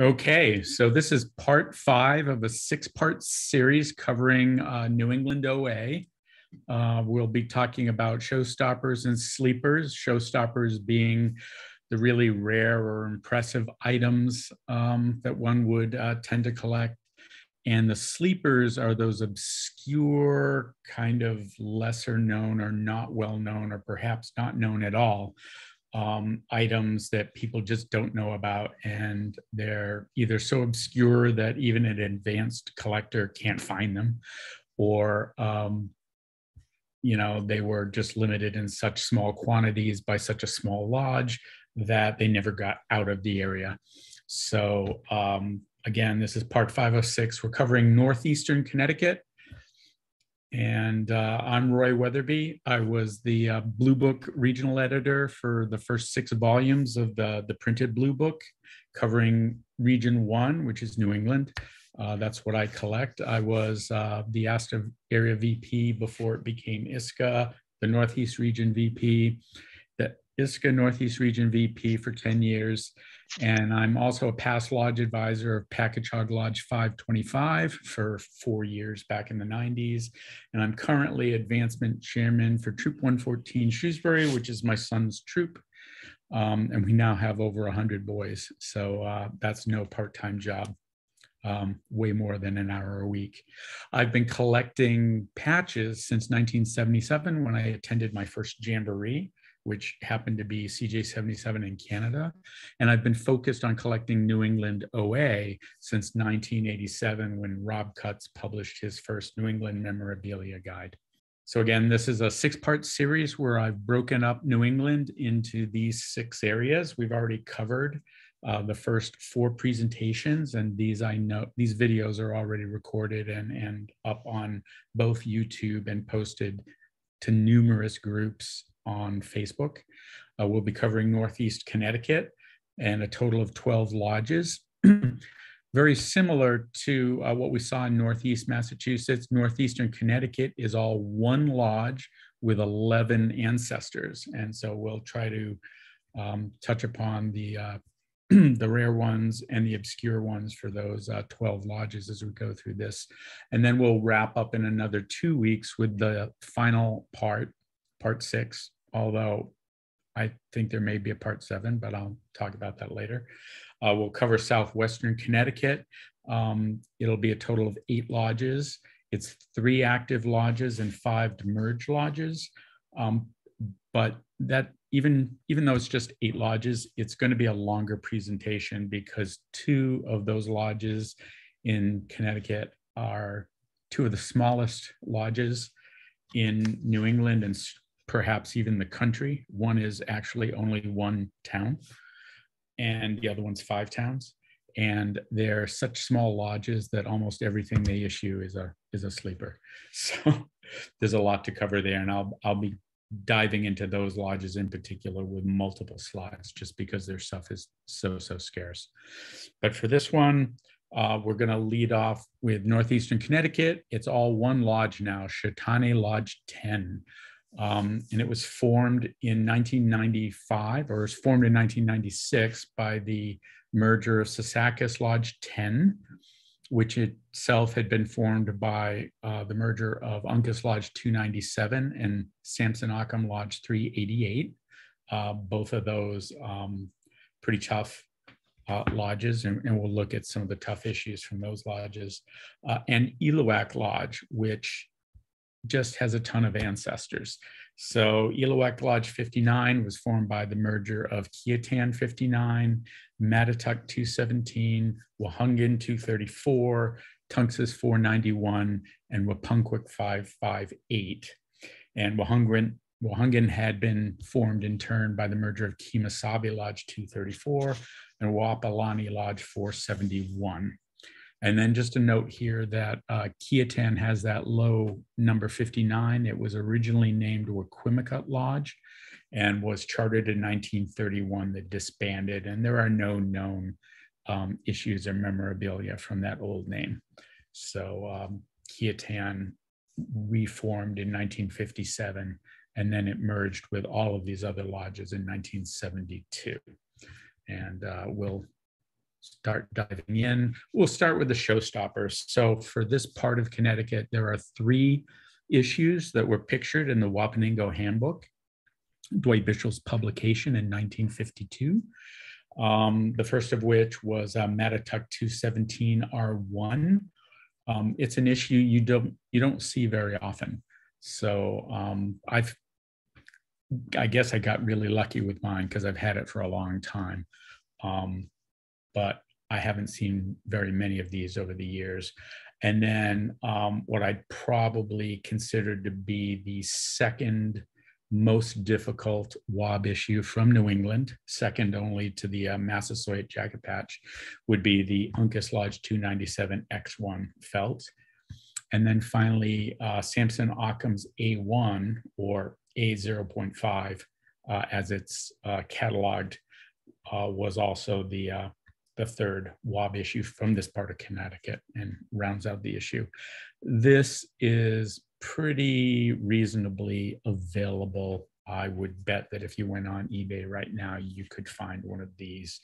Okay, so this is part 5 of a 6-part series covering New England OA. We'll be talking about showstoppers and sleepers, showstoppers being the really rare or impressive items that one would tend to collect. And the sleepers are those obscure, kind of lesser known or not well known, or perhaps not known at all, items that people just don't know about, and they're either so obscure that even an advanced collector can't find them, or they were just limited in such small quantities by such a small lodge that they never got out of the area. So again, this is part 5 of 6. We're covering Northeastern Connecticut. And I'm Roy Wetherbee. I was the Blue Book regional editor for the first 6 volumes of the printed Blue Book, covering Region 1, which is New England. That's what I collect. I was the ASTA area VP before it became ISCA, the Northeast Region VP, the ISCA Northeast Region VP for 10 years. And I'm also a past lodge advisor of Packagug Lodge 525 for 4 years back in the 90s. And I'm currently advancement chairman for Troop 114 Shrewsbury, which is my son's troop. And we now have over 100 boys. So that's no part-time job, way more than an hour a week. I've been collecting patches since 1977 when I attended my first jamboree, which happened to be CJ77 in Canada. And I've been focused on collecting New England OA since 1987 when Rob Cutts published his first New England Memorabilia guide. So again, this is a 6-part series where I've broken up New England into these 6 areas. We've already covered the first 4 presentations, and these videos are already recorded and up on both YouTube and posted to numerous groups on Facebook. We'll be covering Northeast Connecticut and a total of 12 lodges. Very similar to what we saw in Northeast Massachusetts. Northeastern Connecticut is all one lodge with 11 ancestors. And so we'll try to touch upon the rare ones and the obscure ones for those 12 lodges as we go through this. And then we'll wrap up in another 2 weeks with the final part 6, although I think there may be a part 7, but I'll talk about that later. We'll cover Southwestern Connecticut. It'll be a total of 8 lodges. It's 3 active lodges and 5 demerged lodges. But that even though it's just 8 lodges, it's going to be a longer presentation because 2 of those lodges in Connecticut are 2 of the smallest lodges in New England and perhaps even the country. One is actually only 1 town, and the other one's 5 towns. And they're such small lodges that almost everything they issue is a sleeper. So there's a lot to cover there, and I'll be diving into those lodges in particular with multiple slides, just because their stuff is so scarce. But for this one, we're going to lead off with Northeastern Connecticut. It's all one lodge now, Tschitani Lodge 10. And it was formed in 1995, or was formed in 1996 by the merger of Sasakis Lodge 10, which itself had been formed by the merger of Uncas Lodge 297 and Samson-Occam Lodge 388. Both of those pretty tough lodges, and we'll look at some of the tough issues from those lodges. And Eluac Lodge, which just has a ton of ancestors. So Eluac Lodge 59 was formed by the merger of Kiatan 59, Mattatuck 217, Wahungan 234, Tunxus 491, and Wapunkwik 558. And Wahungan had been formed in turn by the merger of Kemosabe Lodge 234 and Wapalani Lodge 471. And then just a note here that Kiatan has that low number 59. It was originally named Waquimicut Lodge and was chartered in 1931 that disbanded. And there are no known issues or memorabilia from that old name. So Kiatan reformed in 1957, and then it merged with all of these other lodges in 1972. And we'll start diving in. We'll start with the Showstoppers. So for this part of Connecticut, there are 3 issues that were pictured in the Wapaningo Handbook, Dwight Bischel's publication in 1952. The first of which was Mattituck 217 R1. It's an issue you don't see very often. So I guess I got really lucky with mine because I've had it for a long time. But I haven't seen very many of these over the years. And then what I'd probably consider to be the second most difficult WAB issue from New England, second only to the Massasoit jacket patch, would be the Uncas Lodge 297 X1 felt. And then finally, Samson Occam's A1 or A0.5, as it's cataloged, was also the third WAB issue from this part of Connecticut and rounds out the issue. This is pretty reasonably available. I would bet that if you went on eBay right now, you could find one of these.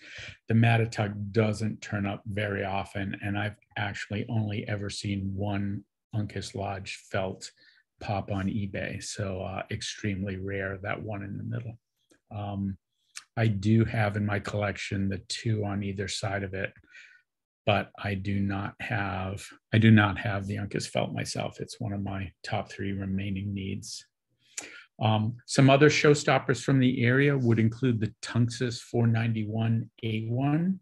The Mattituck doesn't turn up very often, and I've actually only ever seen one Uncas Lodge felt pop on eBay. So extremely rare, that one in the middle. I do have in my collection the 2 on either side of it, but I do not have the Uncas felt myself. It's one of my top 3 remaining needs. Some other Showstoppers from the area would include the Tunxus 491 A1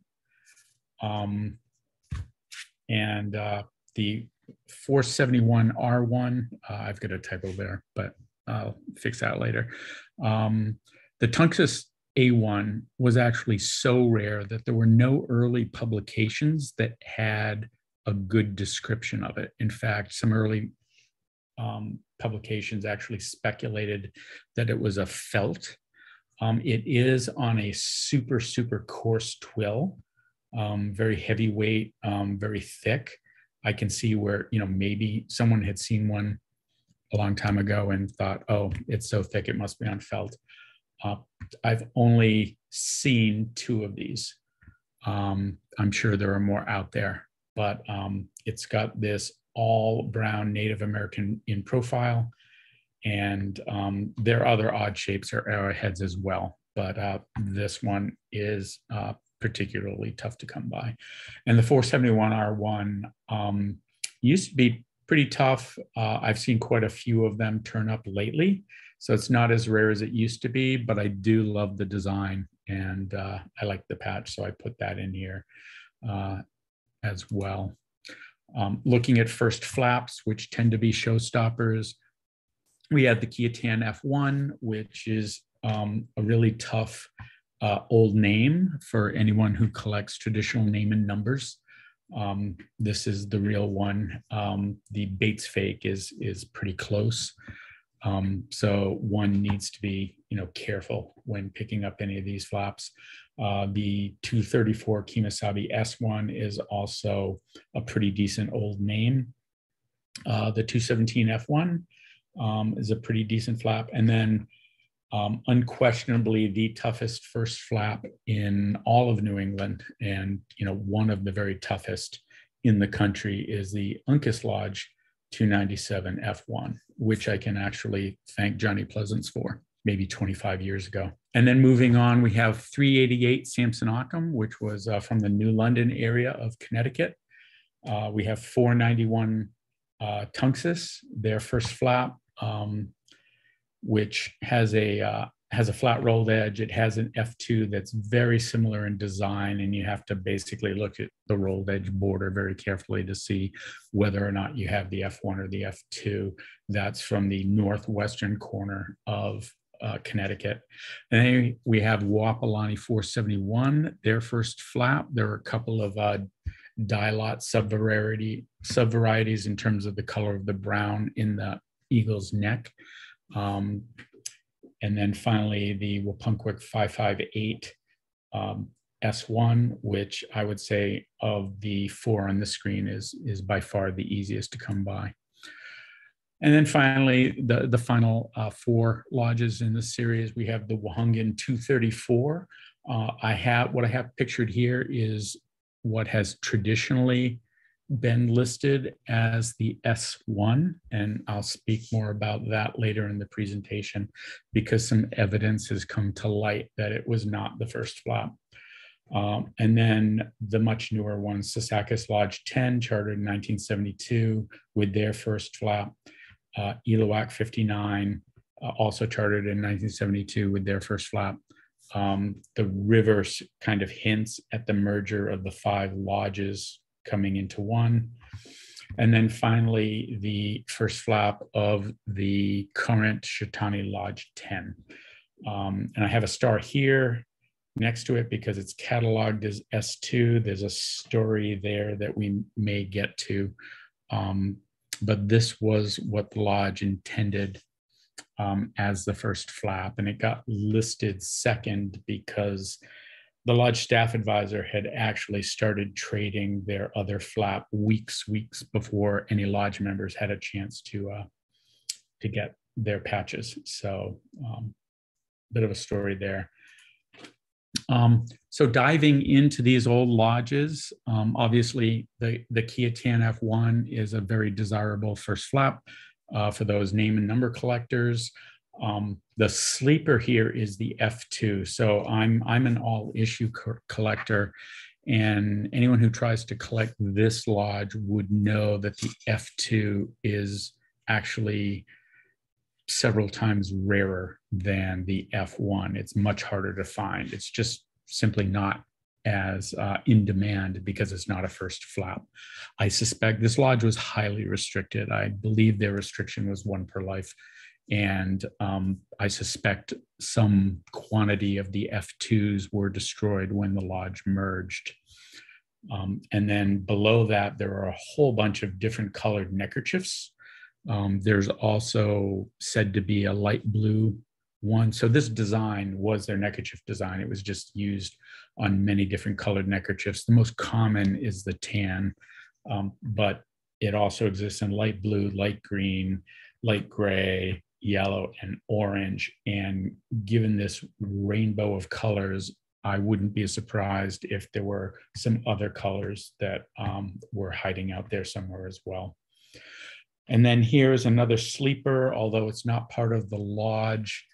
and the 471 R1. I've got a typo there, but I'll fix that later. The Tunxus A1 was actually so rare that there were no early publications that had a good description of it. In fact, some early publications actually speculated that it was a felt. It is on a super, super coarse twill, very heavyweight, very thick. I can see where, maybe someone had seen one a long time ago and thought, oh, it's so thick, it must be on felt. I've only seen 2 of these. I'm sure there are more out there, but it's got this all brown Native American in profile, and there are other odd shapes or arrowheads as well, but this one is particularly tough to come by. And the 471 R1 used to be pretty tough. I've seen quite a few of them turn up lately, so it's not as rare as it used to be, but I do love the design, and I like the patch, so I put that in here as well. Looking at first flaps, which tend to be Showstoppers, we had the Kiatan F1, which is a really tough old name for anyone who collects traditional name and numbers. This is the real one. The Bates fake is pretty close. So one needs to be, careful when picking up any of these flaps. The 234 Kemosabe S1 is also a pretty decent old name. The 217 F1 is a pretty decent flap. And then unquestionably the toughest first flap in all of New England, and one of the very toughest in the country, is the Uncas Lodge 297 F1, which I can actually thank Johnny Pleasance for maybe 25 years ago. And then moving on, we have 388 Samson Occam, which was from the New London area of Connecticut. We have 491 Tunxus, their first flap, which has a flat rolled edge. It has an F2 that's very similar in design, and you have to basically look at the rolled edge border very carefully to see whether or not you have the F1 or the F2. That's from the northwestern corner of Connecticut. And then we have Wapalani 471, their first flap. There are a couple of Dilot subvarieties in terms of the color of the brown in the eagle's neck. And then finally, the Wapunkwik 558 S1, which I would say of the 4 on the screen is by far the easiest to come by. And then finally, the final 4 lodges in the series, we have the Wahungan 234. What I have pictured here is what has traditionally been listed as the S1, and I'll speak more about that later in the presentation because some evidence has come to light that it was not the first flap. And then the much newer one, Sasakis Lodge 10, chartered in 1972 with their first flap. Illilouette 59, also chartered in 1972 with their first flap. The river kind of hints at the merger of the 5 lodges coming into one. And then finally, the first flap of the current Tschitani Lodge 10. And I have a star here next to it because it's cataloged as S2. There's a story there that we may get to. But this was what the lodge intended as the first flap, and it got listed second because the lodge staff advisor had actually started trading their other flap weeks before any lodge members had a chance to get their patches. So bit of a story there. So diving into these old lodges, obviously the Tschitani F1 is a very desirable first flap for those name and number collectors. The sleeper here is the F2. So I'm an all issue collector, and anyone who tries to collect this lodge would know that the F2 is actually several times rarer than the F1. It's much harder to find. It's just simply not as in demand because it's not a first flap. I suspect this lodge was highly restricted. I believe their restriction was 1 per life. And I suspect some quantity of the F2s were destroyed when the lodge merged. And then below that, there are a whole bunch of different colored neckerchiefs. There's also said to be a light blue one. So this design was their neckerchief design. It was just used on many different colored neckerchiefs. The most common is the tan, but it also exists in light blue, light green, light gray, yellow, and orange. And given this rainbow of colors, I wouldn't be surprised if there were some other colors that were hiding out there somewhere as well. And then here's another sleeper, although it's not part of the lodge.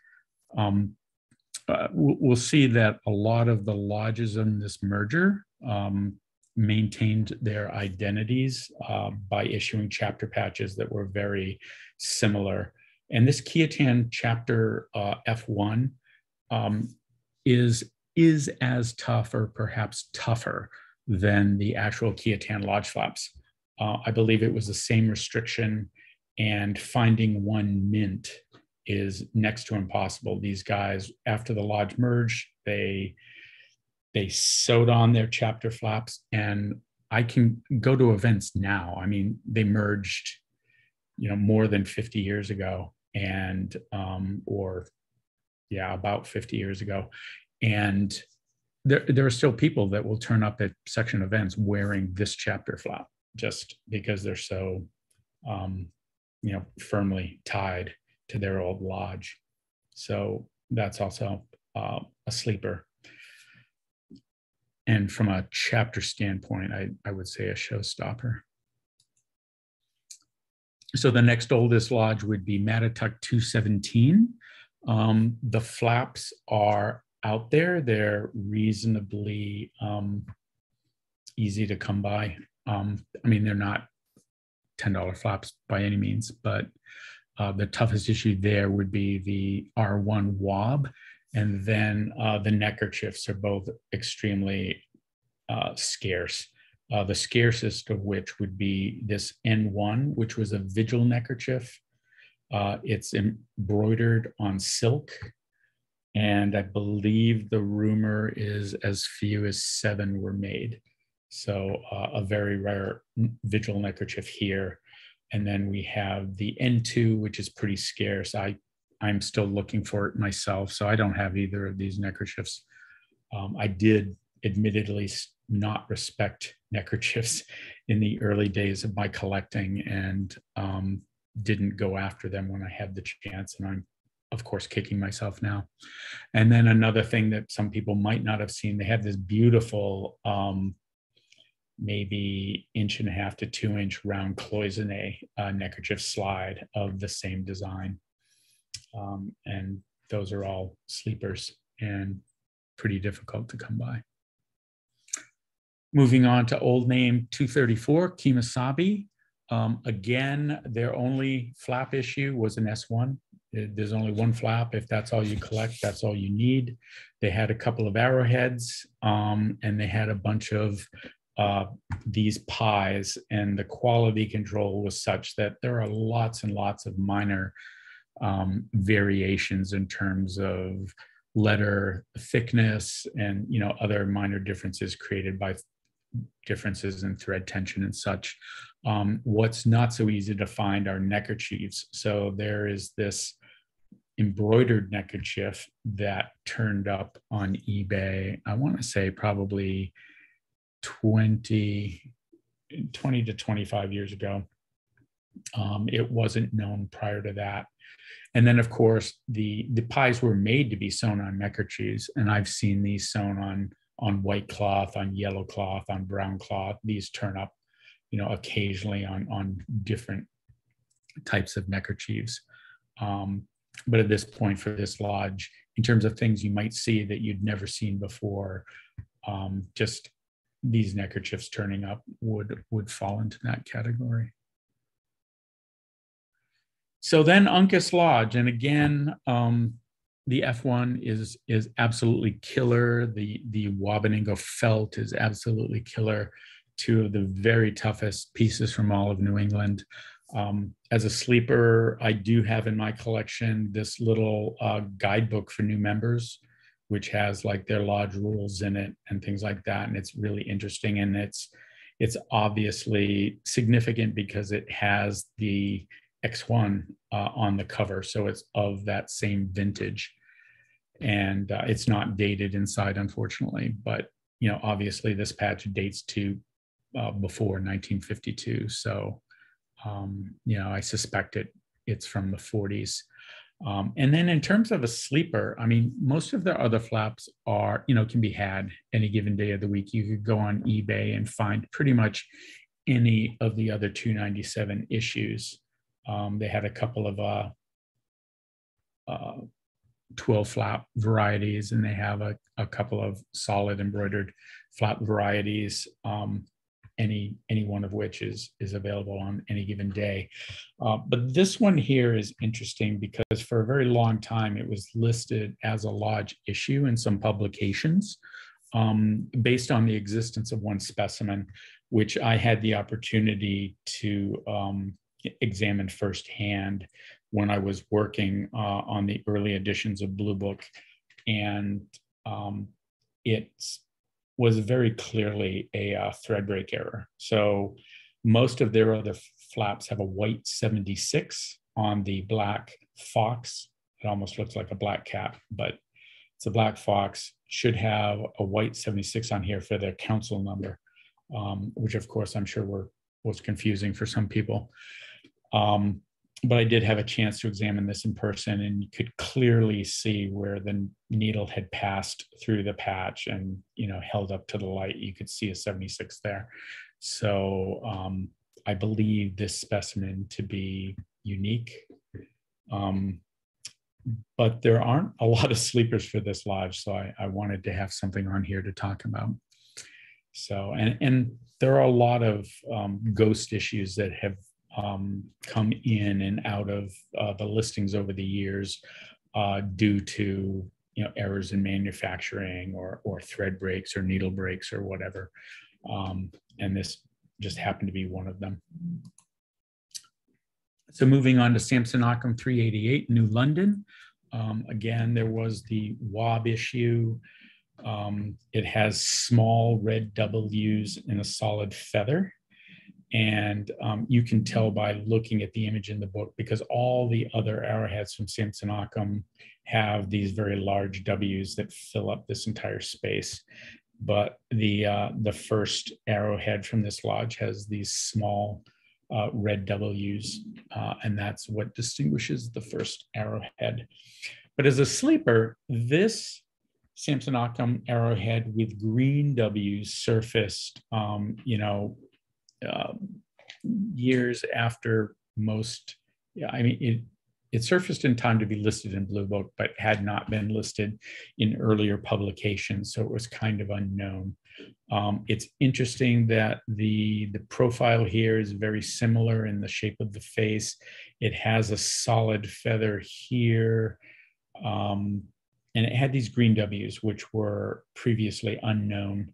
We'll see that a lot of the lodges in this merger maintained their identities by issuing chapter patches that were very similar. And this Tschitani chapter F1 is as tough or perhaps tougher than the actual Tschitani Lodge flaps. I believe it was the same restriction, and finding one mint is next to impossible. These guys, after the lodge merged, they sewed on their chapter flaps, and I can go to events now. I mean, they merged, more than 50 years ago, and about 50 years ago, and there are still people that will turn up at section events wearing this chapter flap just because they're so, firmly tied to their old lodge. So that's also a sleeper. And from a chapter standpoint, I would say a showstopper. So the next oldest lodge would be Mattituck 217. The flaps are out there. They're reasonably easy to come by. They're not $10 flaps by any means, but the toughest issue there would be the R1 Wob, and then the neckerchiefs are both extremembered scarce. The scarcest of which would be this N1, which was a vigil neckerchief. It's embroidered on silk, and I believe the rumor is as few as 7 were made. So a very rare vigil neckerchief here. And then we have the N2, which is pretty scarce. I'm still looking for it myself, so I don't have either of these neckerchiefs. I did admittedly not respect neckerchiefs in the early days of my collecting, and didn't go after them when I had the chance. And I'm, of course, kicking myself now. And then another thing that some people might not have seen, they have this beautiful maybe 1.5 to 2 inch round cloisonne neckerchief slide of the same design. And those are all sleepers and pretty difficult to come by. Moving on to old name 234, Kemosabe. Again, their only flap issue was an S1. There's only one flap. If that's all you collect, that's all you need. They had a couple of arrowheads, and they had a bunch of these pies, and the quality control was such that there are lots and lots of minor variations in terms of letter thickness and other minor differences created by differences in thread tension and such. What's not so easy to find are neckerchiefs. So there is this embroidered neckerchief that turned up on eBay, I want to say probably 20 to 25 years ago. It wasn't known prior to that. And then, of course, the pies were made to be sewn on neckerchiefs, and I've seen these sewn on white cloth, on yellow cloth, on brown cloth. These turn up, occasionally on different types of neckerchiefs. But at this point for this lodge, in terms of things you might see that you'd never seen before, just these neckerchiefs turning up would fall into that category. So then Uncas Lodge, and again, the F1 is absolutely killer. The Wabaningo felt is absolutely killer. Two of the very toughest pieces from all of New England. As a sleeper, I do have in my collection this little guidebook for new members, which has like their lodge rules in it and things like that. And it's really interesting, and it's obviously significant because it has the X1 on the cover, so it's of that same vintage, and it's not dated inside, unfortunately. But obviously this patch dates to before 1952, so I suspect it's from the 40s. And then in terms of a sleeper, I mean, most of their other flaps are can be had any given day of the week. You could go on eBay and find pretty much any of the other 297 issues. They had a couple of 12 flap varieties, and they have a couple of solid embroidered flap varieties, any one of which is available on any given day. But this one here is interesting because for a very long time it was listed as a lodge issue in some publications, based on the existence of one specimen, which I had the opportunity to examined firsthand when I was working on the early editions of Blue Book, and it was very clearly a thread break error. So most of their other flaps have a white 76 on the black fox. It almost looks like a black cat, but it's a black fox. Should have a white 76 on here for their council number, which of course I'm sure was confusing for some people. But I did have a chance to examine this in person, and you could clearly see where the needle had passed through the patch and held up to the light. You could see a 76 there. So I believe this specimen to be unique. But there aren't a lot of sleepers for this lodge, so I wanted to have something on here to talk about. So, and there are a lot of ghost issues that have come in and out of the listings over the years due to errors in manufacturing or thread breaks or needle breaks or whatever, and this just happened to be one of them. So moving on to Samsonacum 388, New London. Again, there was the WAB issue. It has small red W's in a solid feather. And you can tell by looking at the image in the book, because all the other arrowheads from Samsonacum have these very large W's that fill up this entire space. But the first arrowhead from this lodge has these small red W's, and that's what distinguishes the first arrowhead. But as a sleeper, this Samson-Occam arrowhead with green W's surfaced, years after most. Yeah, I mean, it surfaced in time to be listed in Blue Book, but had not been listed in earlier publications, so it was kind of unknown. It's interesting that the profile here is very similar in the shape of the face. It has a solid feather here, and it had these green W's, which were previously unknown.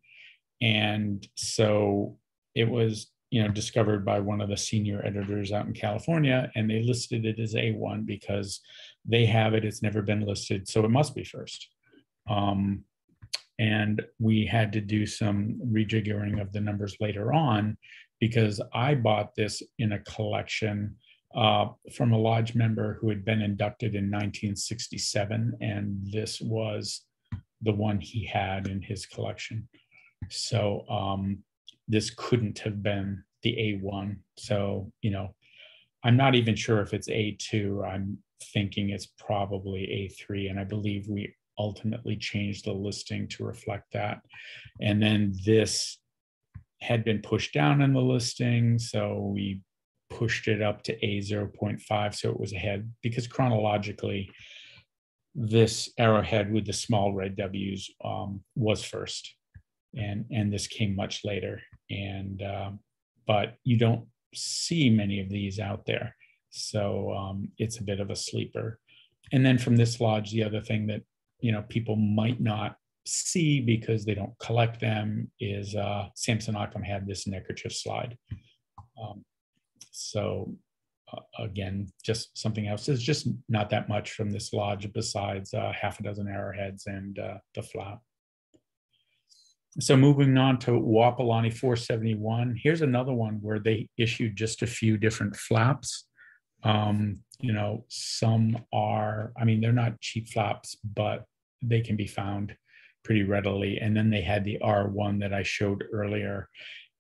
And so it was, discovered by one of the senior editors out in California, and they listed it as A1 because they have it. It's never been listed, so it must be first. And we had to do some rejiggering of the numbers later on because I bought this in a collection from a lodge member who had been inducted in 1967, and this was the one he had in his collection. So this couldn't have been the A1. So, I'm not even sure if it's A2. I'm thinking it's probably A3. And I believe we ultimately changed the listing to reflect that. And then this had been pushed down in the listing. So we pushed it up to A0.5. So it was ahead because chronologically, this arrowhead with the small red W's was first. And this came much later. And but you don't see many of these out there. So it's a bit of a sleeper. And then from this lodge, the other thing that, people might not see because they don't collect them is Samson-Occam had this neckerchief slide. Again, just something else. There's just not that much from this lodge besides half a dozen arrowheads and the flap. So moving on to Wapelani 471, here's another one where they issued just a few different flaps. Some are, they're not cheap flaps, but they can be found pretty readily. And then they had the R1 that I showed earlier.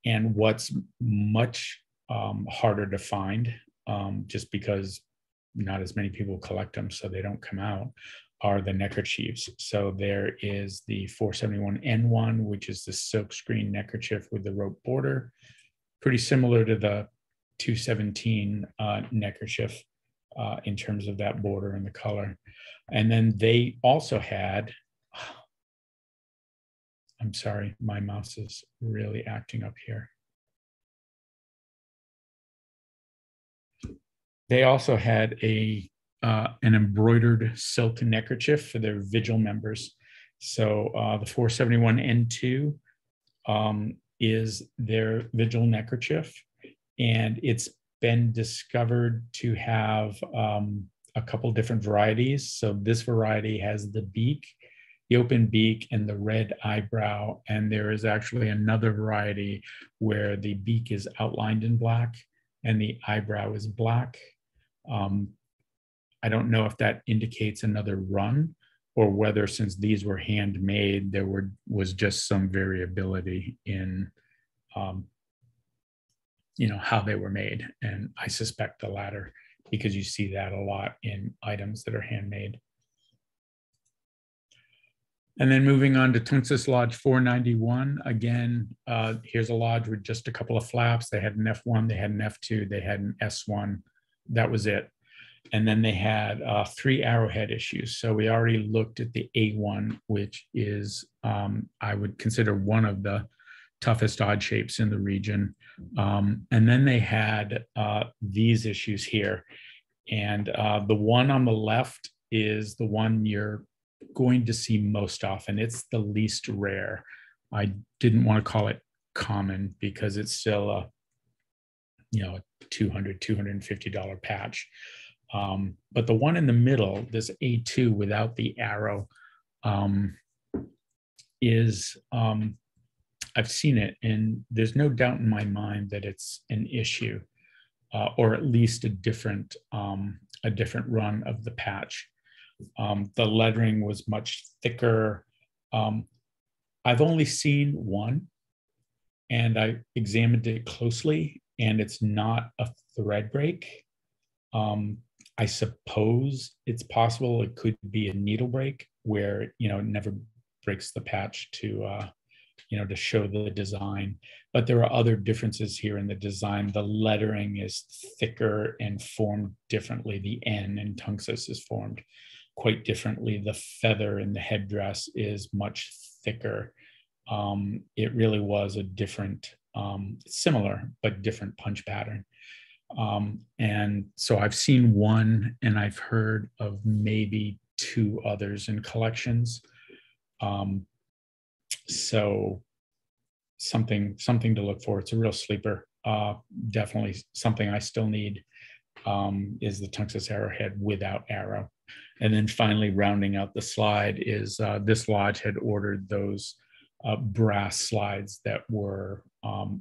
And what's much harder to find, just because not as many people collect them, so they don't come out, are the neckerchiefs. So there is the 471 N1, which is the silkscreen neckerchief with the rope border, pretty similar to the 217 neckerchief in terms of that border and the color. And then they also had, I'm sorry, my mouse is really acting up here. They also had an embroidered silk neckerchief for their vigil members. So the 471 N2 is their vigil neckerchief, and it's been discovered to have a couple different varieties. So this variety has the beak, the open beak, and the red eyebrow. And there is actually another variety where the beak is outlined in black and the eyebrow is black. I don't know if that indicates another run or whether, since these were handmade, there was just some variability in how they were made. And I suspect the latter, because you see that a lot in items that are handmade. And then moving on to Tonsas Lodge 491. Again, here's a lodge with just a couple of flaps. They had an F1, they had an F2, they had an S1. That was it. And then they had 3 arrowhead issues. So we already looked at the A1, which is, I would consider one of the toughest odd shapes in the region. And then they had these issues here. And the one on the left is the one you're going to see most often. It's the least rare. I didn't want to call it common because it's still a $200, $250 patch. But the one in the middle, this A2 without the arrow, is, I've seen it, and there's no doubt in my mind that it's an issue, or at least a different run of the patch. The lettering was much thicker. I've only seen one, and I examined it closely, and it's not a thread break. I suppose it's possible it could be a needle break where, it never breaks the patch to to show the design. But there are other differences here in the design. The lettering is thicker and formed differently. The N in Tunxus is formed quite differently. The feather in the headdress is much thicker. It really was a different, similar but different punch pattern. And so I've seen one, and I've heard of maybe two others in collections. So something to look for. It's a real sleeper. Definitely something I still need is the Tunxus arrowhead without arrow. And then finally, rounding out the slide is this lodge had ordered those brass slides that were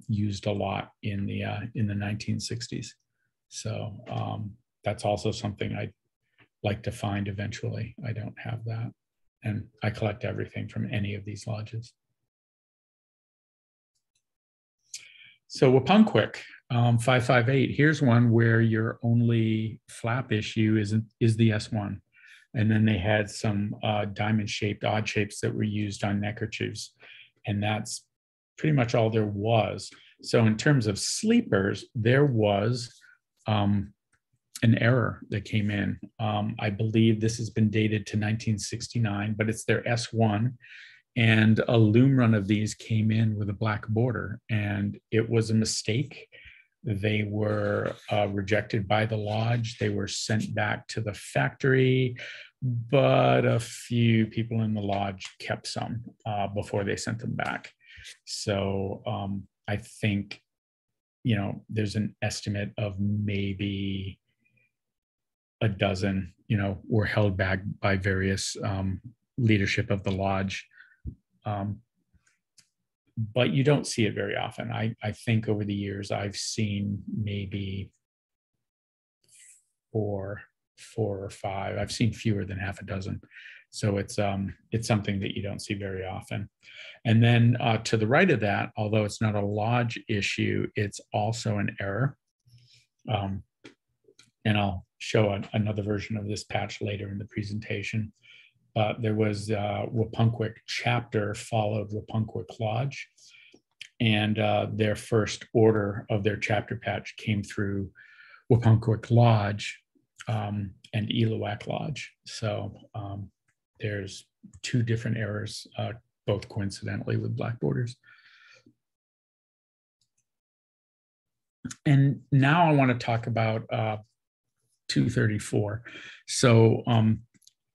used a lot in the 1960s. So that's also something I'd like to find eventually. I don't have that. And I collect everything from any of these lodges. So Wapunkwik, 558, here's one where your only flap issue is the S1. And then they had some diamond-shaped odd shapes that were used on neckerchiefs. And that's pretty much all there was. So in terms of sleepers, there was an error that came in. I believe this has been dated to 1969, but it's their S1. And a loom run of these came in with a black border, and it was a mistake. They were rejected by the lodge. They were sent back to the factory, but a few people in the lodge kept some before they sent them back. So I think, there's an estimate of maybe a dozen, were held back by various leadership of the lodge. But you don't see it very often. I think over the years I've seen maybe four or five. I've seen fewer than half a dozen. So it's something that you don't see very often. And then to the right of that, although it's not a lodge issue, it's also an error. And I'll show another version of this patch later in the presentation. There was Wapunkwik chapter followed Wapunkwik Lodge, and their first order of their chapter patch came through Wapunkwik Lodge and Eluac Lodge. So there's two different errors, both coincidentally with black borders. And now I want to talk about 234. So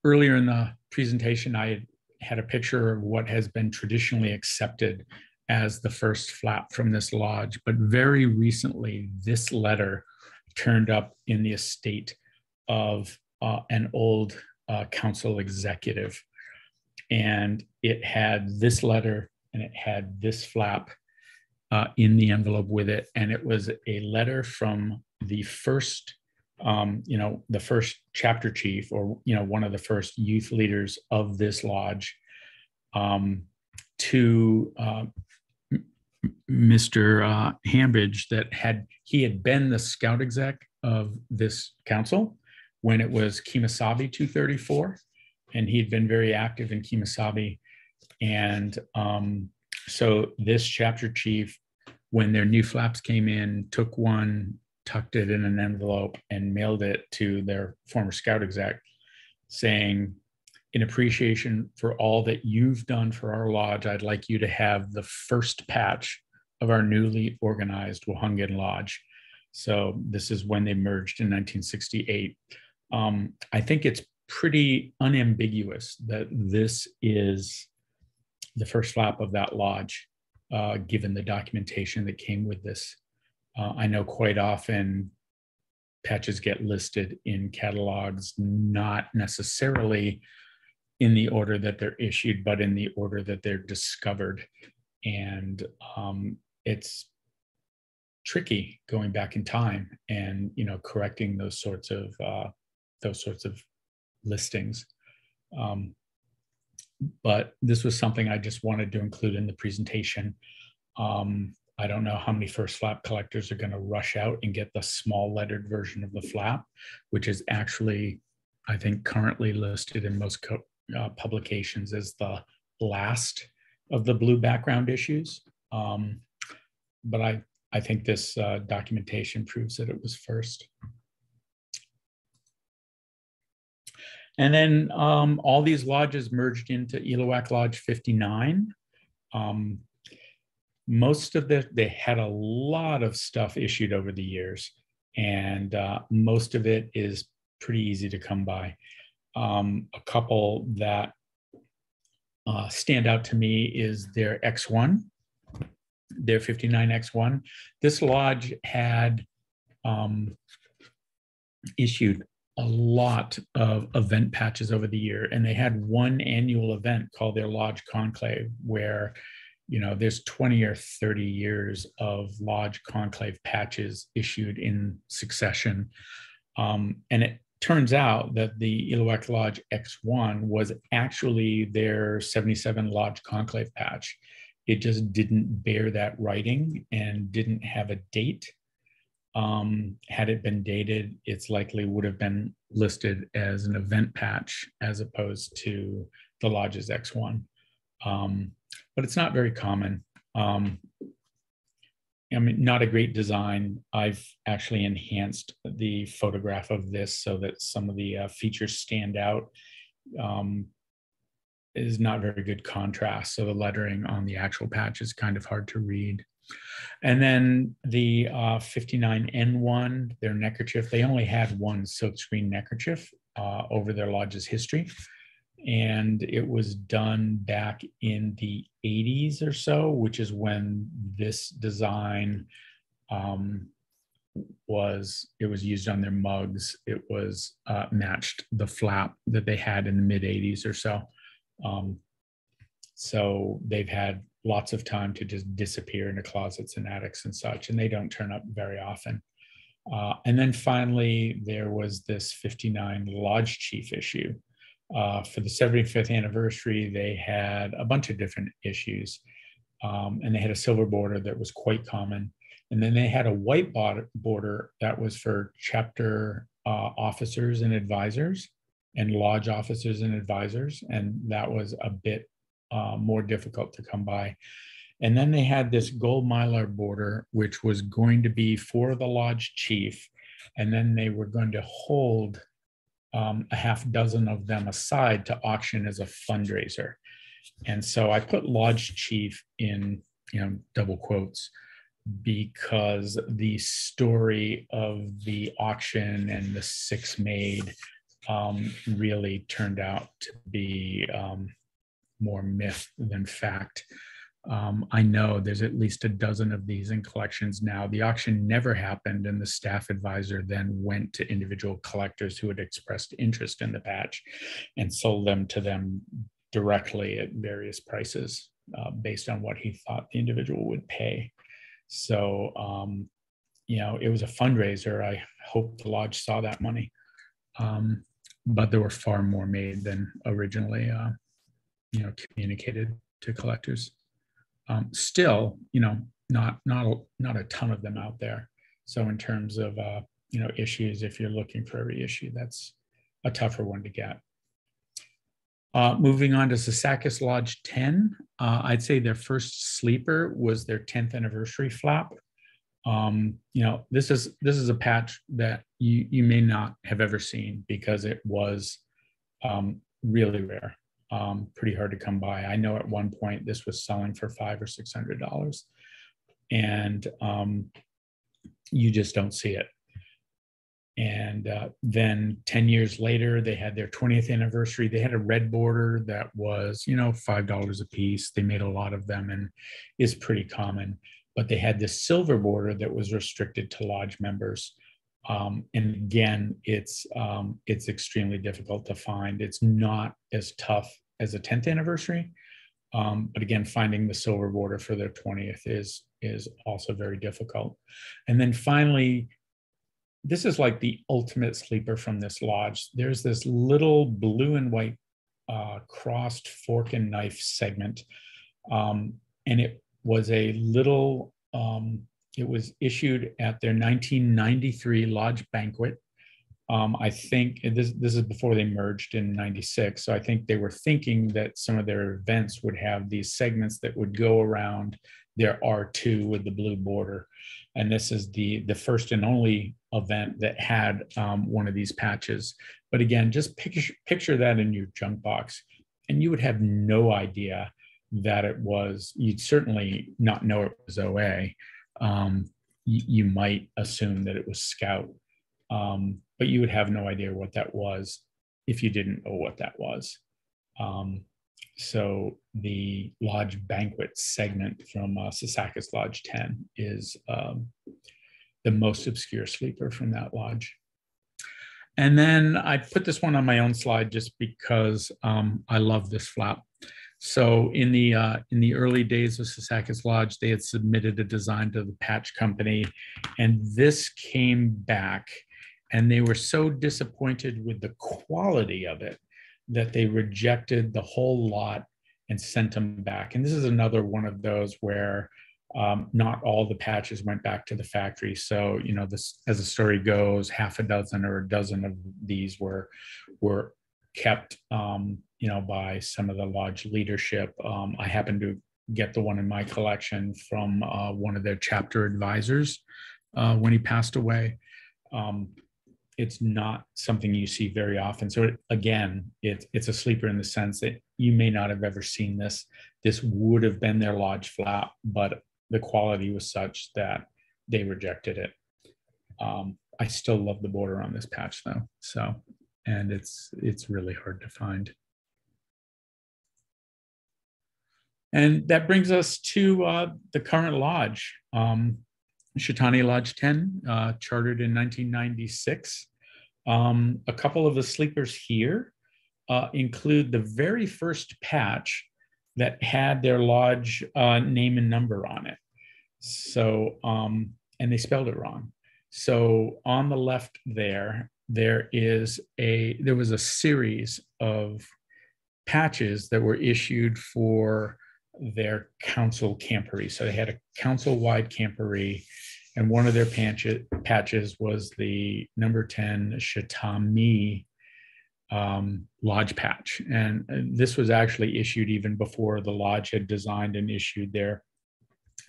earlier in the presentation, I had a picture of what has been traditionally accepted as the first flap from this lodge. But very recently, this letter turned up in the estate of an old council executive. And it had this letter and it had this flap in the envelope with it. And it was a letter from the first the first chapter chief, or one of the first youth leaders of this lodge, to Mr. Hambridge, that he had been the scout exec of this council when it was Kemosabe 234, and he'd been very active in Kemosabe. And so this chapter chief, when their new flaps came in, took one, tucked it in an envelope, and mailed it to their former scout exec, saying, in appreciation for all that you've done for our lodge, I'd like you to have the first patch of our newly organized Wahungan Lodge. So this is when they merged in 1968. I think it's pretty unambiguous that this is the first flap of that lodge, given the documentation that came with this. I know quite often patches get listed in catalogs, not necessarily in the order that they're issued, but in the order that they're discovered. And it's tricky going back in time and correcting those sorts of listings. But this was something I just wanted to include in the presentation. I don't know how many first flap collectors are going to rush out and get the small lettered version of the flap, which is actually, I think, currently listed in most publications as the last of the blue background issues. But I think this documentation proves that it was first. And then all these lodges merged into Elowac Lodge 59. Most of they had a lot of stuff issued over the years, and most of it is pretty easy to come by. A couple that stand out to me is their X1, their 59 X1. This lodge had issued a lot of event patches over the year, and they had one annual event called their Lodge Conclave, where there's 20 or 30 years of Lodge Conclave patches issued in succession. And it turns out that the Elowac Lodge X1 was actually their 77 Lodge Conclave patch. It just didn't bear that writing and didn't have a date. Had it been dated, it's likely would have been listed as an event patch as opposed to the Lodge's X1. But it's not very common. I mean, not a great design. I've actually enhanced the photograph of this so that some of the features stand out. It is not very good contrast, so the lettering on the actual patch is kind of hard to read. And then the 59N1, their neckerchief, they only had one silkscreen neckerchief over their lodge's history. And it was done back in the 80s or so, which is when this design was used on their mugs. It was matched the flap that they had in the mid 80s or so. So they've had lots of time to just disappear into closets and attics and such, and they don't turn up very often. And then finally, there was this 59 Lodge Chief issue. For the 75th anniversary, they had a bunch of different issues, and they had a silver border that was quite common. And then they had a white border that was for chapter officers and advisors and lodge officers and advisors, and that was a bit more difficult to come by. And then they had this gold mylar border, which was going to be for the lodge chief, and then they were going to hold a half dozen of them aside to auction as a fundraiser. And so I put lodge chief in double quotes because the story of the auction and the 6 made really turned out to be more myth than fact. I know there's at least a dozen of these in collections now. The auction never happened, and the staff advisor then went to individual collectors who had expressed interest in the patch and sold them to them directly at various prices based on what he thought the individual would pay. So, it was a fundraiser. I hope the lodge saw that money, but there were far more made than originally, communicated to collectors. Still, not a ton of them out there. So in terms of, issues, if you're looking for every issue, that's a tougher one to get. Moving on to Sasakis Lodge 10, I'd say their first sleeper was their 10th anniversary flap. This is a patch that you may not have ever seen because it was really rare. Pretty hard to come by. I know at one point this was selling for $500 or $600, and you just don't see it. And then 10 years later, they had their 20th anniversary. They had a red border that was, $5 a piece. They made a lot of them and is pretty common. But they had this silver border that was restricted to lodge members. And again, it's extremely difficult to find. It's not as tough as a 10th anniversary. But again, finding the silver border for their 20th is also very difficult. And then finally, this is like the ultimate sleeper from this lodge. There's this little blue and white crossed fork and knife segment. And it was a little, it was issued at their 1993 lodge banquet. I think this is before they merged in '96. So I think they were thinking that some of their events would have these segments that would go around their R2 with the blue border. And this is the first and only event that had one of these patches. But again, just picture that in your junk box, and you would have no idea that it was, you'd certainly not know it was OA. You might assume that it was Scout, but you would have no idea what that was if you didn't know what that was. So the Lodge Banquet segment from Sasaka's Lodge 10 is the most obscure sleeper from that lodge. And then I put this one on my own slide just because I love this flap. So in the early days of Sasaka's Lodge, they had submitted a design to the patch company, and this came back, and they were so disappointed with the quality of it that they rejected the whole lot and sent them back. And this is another one of those where not all the patches went back to the factory. So, you know, this, as the story goes, half a dozen or a dozen of these were kept, you know, by some of the lodge leadership. I happened to get the one in my collection from one of their chapter advisors when he passed away. It's not something you see very often. So again, it's a sleeper in the sense that you may not have ever seen this. This would have been their lodge flap, but the quality was such that they rejected it. I still love the border on this patch though. So, and it's really hard to find. And that brings us to the current lodge. Tschitani Lodge 10, chartered in 1996. A couple of the sleepers here include the very first patch that had their lodge name and number on it. So, and they spelled it wrong. So on the left there was a series of patches that were issued for their council camporee. So they had a council-wide camporee, and one of their patches was the number 10 Tschitani Lodge patch. And this was actually issued even before the lodge had designed and issued their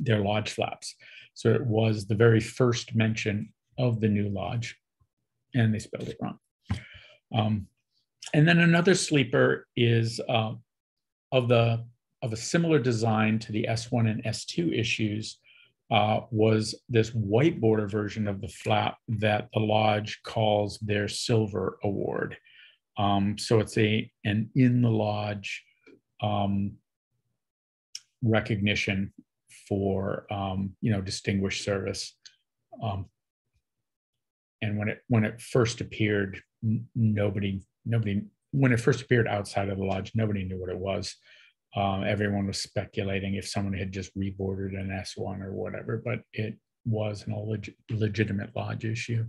lodge flaps. So it was the very first mention of the new lodge, and they spelled it wrong. And then another sleeper is of a similar design to the S1 and S2 issues, was this white border version of the flap that the lodge calls their Silver Award. So it's an in the lodge recognition for distinguished service. And when it first appeared, when it first appeared outside of the lodge, nobody knew what it was. Everyone was speculating if someone had just rebordered an S1 or whatever, but it wasn't a legitimate lodge issue.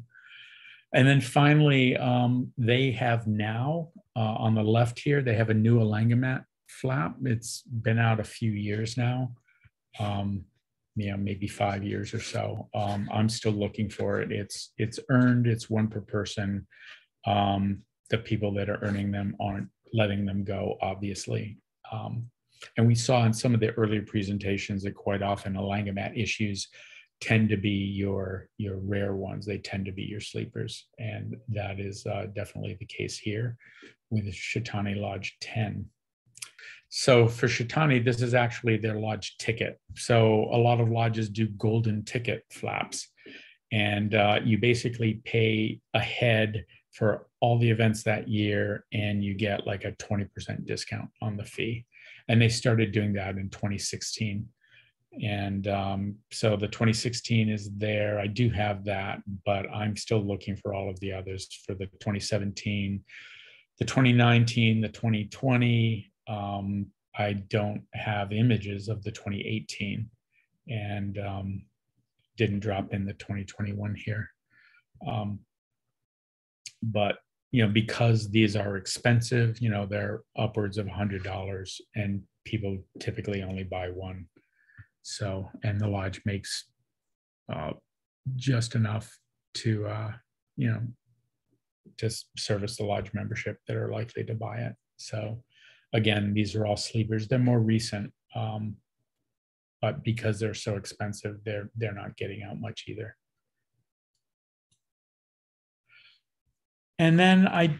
And then finally, they have now, on the left here, they have a new Alangamat flap. It's been out a few years now, maybe 5 years or so. I'm still looking for it. It's earned, it's one per person. The people that are earning them aren't letting them go, obviously. And we saw in some of the earlier presentations that quite often Alangamat issues tend to be your rare ones. They tend to be your sleepers. And that is definitely the case here with the Tschitani Lodge 10. So for Tschitani, this is actually their lodge ticket. So a lot of lodges do golden ticket flaps. And you basically pay ahead for all the events that year, and you get like a 20% discount on the fee. And they started doing that in 2016. And so the 2016 is there. I do have that, but I'm still looking for all of the others for the 2017, the 2019, the 2020. I don't have images of the 2018, and didn't drop in the 2021 here. But because these are expensive, they're upwards of $100, and people typically only buy one. So, and the lodge makes just enough to, to service the lodge membership that are likely to buy it. So again, these are all sleepers. They're more recent, but because they're so expensive, they're not getting out much either. And then I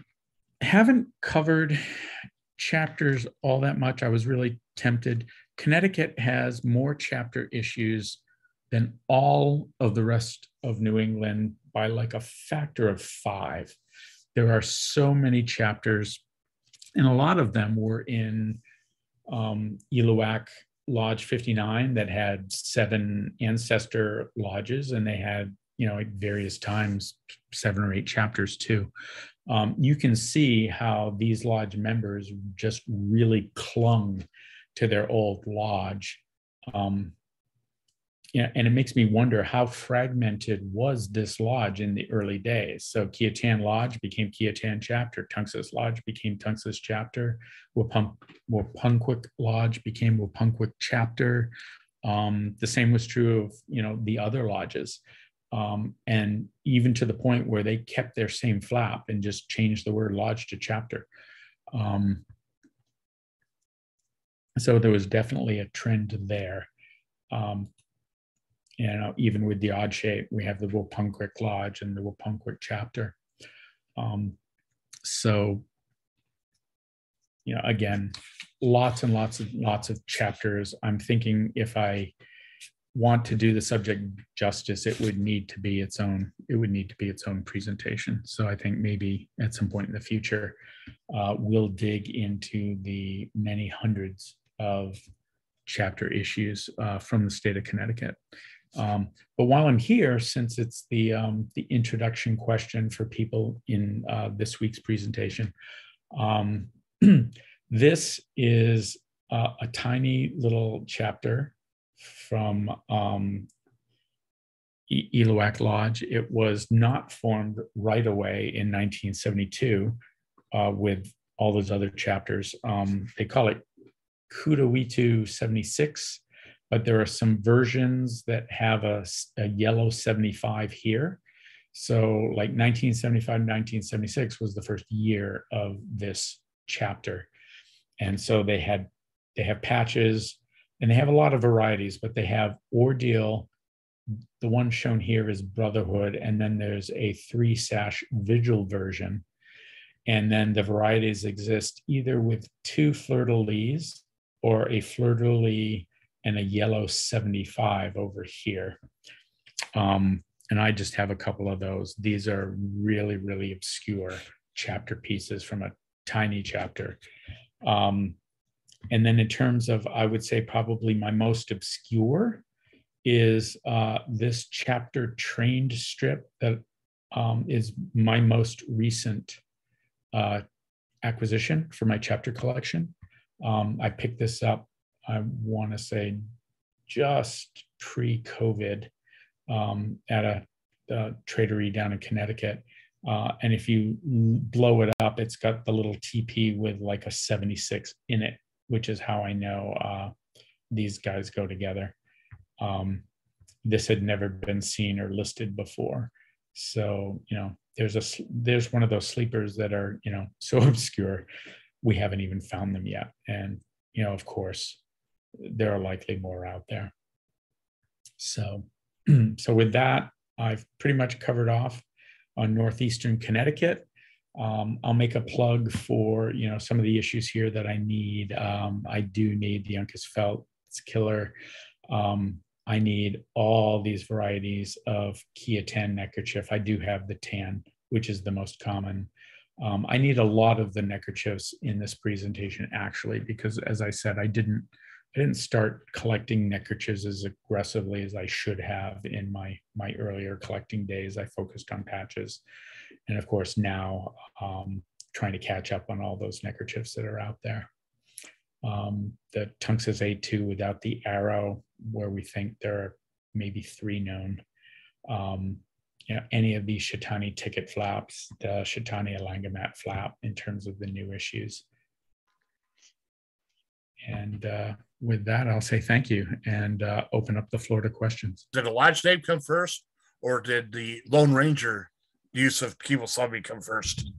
haven't covered chapters all that much. I was really tempted. Connecticut has more chapter issues than all of the rest of New England by like a factor of 5. There are so many chapters, and a lot of them were in Eluac Lodge 59 that had 7 ancestor lodges, and they had, you know, at various times 7 or 8 chapters too. You can see how these lodge members just really clung to their old lodge. Yeah, and it makes me wonder how fragmented was this lodge in the early days. So Tschitani Lodge became Tschitani chapter, Tunxus Lodge became Tunxus chapter, Wapunkwik Lodge became Wapunkwik chapter. The same was true of, you know, the other lodges. And even to the point where they kept their same flap and just changed the word lodge to chapter. So there was definitely a trend there. You know, even with the odd shape, we have the Wapunkwik Lodge and the Wapunkwik chapter. So, you know, again, lots and lots of chapters. I'm thinking if I want to do the subject justice, it would need to be its own. It would need to be its own presentation. So I think maybe at some point in the future, we'll dig into the many hundreds of chapter issues from the state of Connecticut. But while I'm here, since it's the introduction question for people in this week's presentation, this is a tiny little chapter from Eluac Lodge. It was not formed right away in 1972 with all those other chapters. They call it Kudawitu 76, but there are some versions that have a yellow 75 here. So like 1975, 1976 was the first year of this chapter. And so they have patches, and they have a lot of varieties, but they have Ordeal. The one shown here is Brotherhood, and then there's a 3-sash Vigil version. And then the varieties exist either with 2 fleur-de-lis or a fleur-de-lis and a yellow 75 over here. And I just have a couple of those. These are really, really obscure chapter pieces from a tiny chapter. And then in terms of, I would say probably my most obscure is this chapter trained strip that is my most recent acquisition for my chapter collection. I picked this up, I want to say, just pre-COVID at a tradery down in Connecticut. And if you blow it up, it's got the little TP with like a 76 in it, which is how I know these guys go together. This had never been seen or listed before. So, you know, there's one of those sleepers that are, you know, so obscure, we haven't even found them yet. And, you know, of course, there are likely more out there. So, so with that, I've pretty much covered off on Northeastern Connecticut. I'll make a plug for, you know, some of the issues here that I need. I do need the Uncas Felt, it's killer. I need all these varieties of Tschitani neckerchief. I do have the tan, which is the most common. I need a lot of the neckerchiefs in this presentation, actually, because as I said, I didn't start collecting neckerchiefs as aggressively as I should have in my earlier collecting days. I focused on patches. And of course, now trying to catch up on all those neckerchiefs that are out there. The Tunxus A2 without the arrow, where we think there are maybe 3 known. You know, any of these Tschitani ticket flaps, the Tschitani Alangamat flap in terms of the new issues. And with that, I'll say thank you and open up the floor to questions. Did the lodge name come first, or did the Lone Ranger use of Kemosabe come first?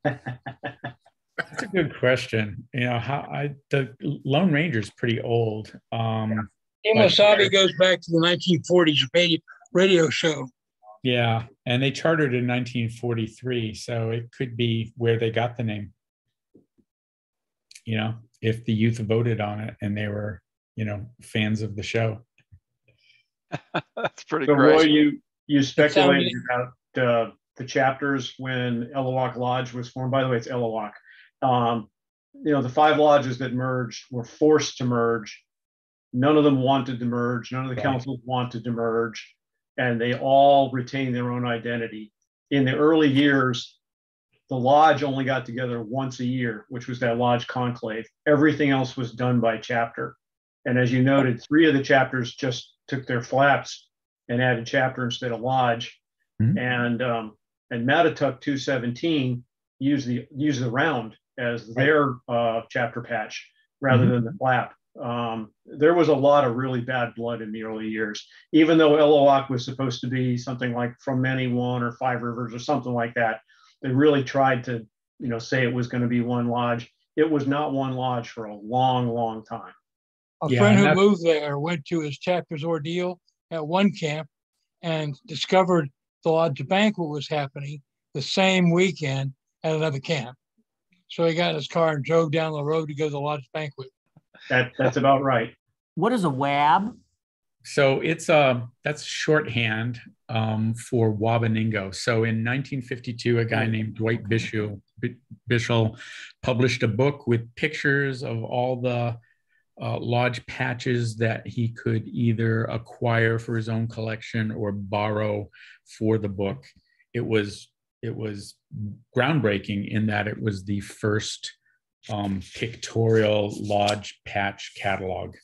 That's a good question. You know, the Lone Ranger is pretty old. Kemosabe goes back to the 1940s radio show. Yeah, and they chartered in 1943, so it could be where they got the name. You know, if the youth voted on it and they were, you know, fans of the show. That's pretty So great. Roy, you speculated about the chapters when Elliwak Lodge was formed. By the way, it's Elliwak. You know, the 5 lodges that merged were forced to merge. None of them wanted to merge. None of the councils wanted to merge, and they all retained their own identity. In the early years, the lodge only got together once a year, which was that lodge conclave. Everything else was done by chapter. And as you noted, 3 of the chapters just took their flaps and added chapter instead of lodge. Mm-hmm. And Mattatuck 217 used the round as their chapter patch rather than the flap. There was a lot of really bad blood in the early years. Even though Elliwak was supposed to be something like From Many One or 5 Rivers or something like that, they really tried to, you know, say it was going to be one lodge. It was not one lodge for a long, long time. A friend who moved there went to his chapter's ordeal at one camp and discovered the lodge banquet was happening the same weekend at another camp. So he got in his car and drove down the road to go to the lodge banquet. That's about right. What is a WAB? So it's that's shorthand for Wabaningo. So in 1952, a guy named Dwight Bishel published a book with pictures of all the lodge patches that he could either acquire for his own collection or borrow for the book. It was groundbreaking in that it was the first pictorial lodge patch catalog.